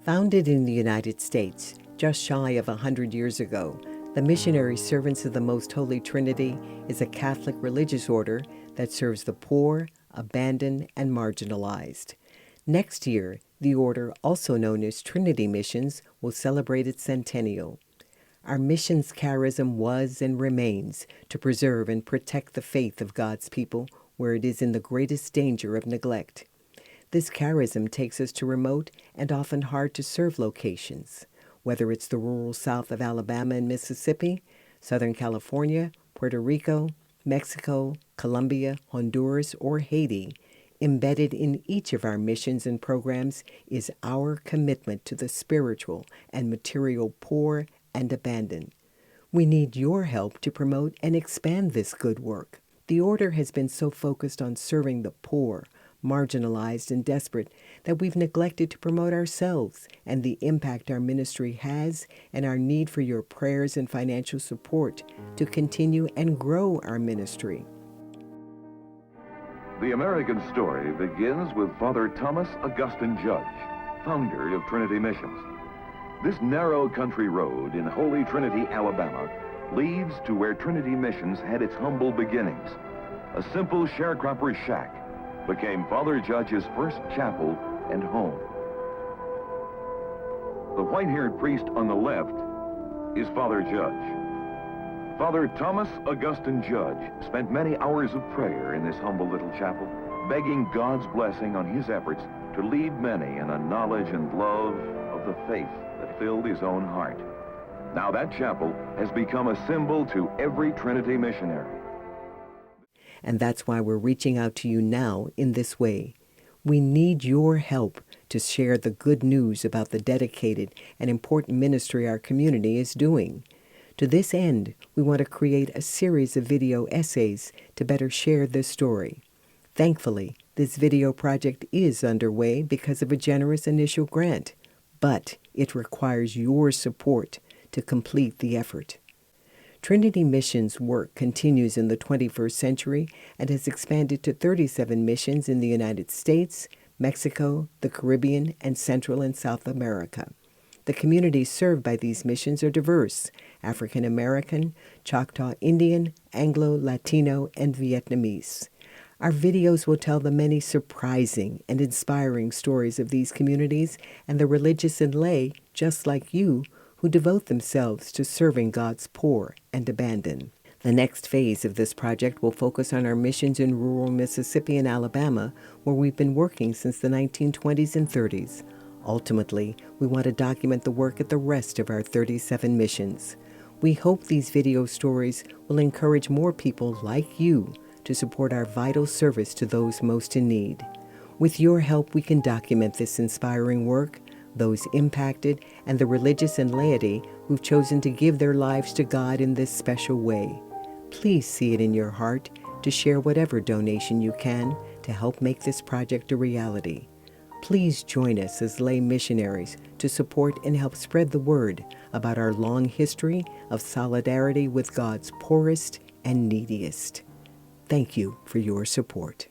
Founded in the United States just shy of 100 years ago, the Missionary Servants of the Most Holy Trinity is a Catholic religious order that serves the poor, abandoned, and marginalized. Next year, the order, also known as Trinity Missions, will celebrate its centennial. Our mission's charism was and remains to preserve and protect the faith of God's people where it is in the greatest danger of neglect. This charism takes us to remote and often hard-to-serve locations, whether it's the rural south of Alabama and Mississippi, Southern California, Puerto Rico, Mexico, Colombia, Honduras, or Haiti. Embedded in each of our missions and programs is our commitment to the spiritual and material poor and abandoned. We need your help to promote and expand this good work. The order has been so focused on serving the poor, marginalized, and desperate that we've neglected to promote ourselves and the impact our ministry has, and our need for your prayers and financial support to continue and grow our ministry. The American story begins with Father Thomas Augustine Judge, founder of Trinity Missions. This narrow country road in Holy Trinity, Alabama, leads to where Trinity Missions had its humble beginnings. A simple sharecropper's shack became Father Judge's first chapel and home. The white-haired priest on the left is Father Judge. Father Thomas Augustine Judge spent many hours of prayer in this humble little chapel, begging God's blessing on his efforts to lead many in a knowledge and love of the faith that filled his own heart. Now that chapel has become a symbol to every Trinity missionary. And that's why we're reaching out to you now in this way. We need your help to share the good news about the dedicated and important ministry our community is doing. To this end, we want to create a series of video essays to better share this story. Thankfully, this video project is underway because of a generous initial grant, but it requires your support to complete the effort. Trinity Missions work continues in the 21st century and has expanded to 37 missions in the United States, Mexico, the Caribbean, and Central and South America. The communities served by these missions are diverse: African American, Choctaw Indian, Anglo, Latino, and Vietnamese. Our videos will tell the many surprising and inspiring stories of these communities and the religious and lay, just like you, who devote themselves to serving God's poor and abandoned. The next phase of this project will focus on our missions in rural Mississippi and Alabama, where we've been working since the 1920s and 30s. Ultimately, we want to document the work at the rest of our 37 missions. We hope these video stories will encourage more people like you to support our vital service to those most in need. With your help, we can document this inspiring work, those impacted, and the religious and laity who've chosen to give their lives to God in this special way. Please see it in your heart to share whatever donation you can to help make this project a reality. Please join us as lay missionaries to support and help spread the word about our long history of solidarity with God's poorest and neediest. Thank you for your support.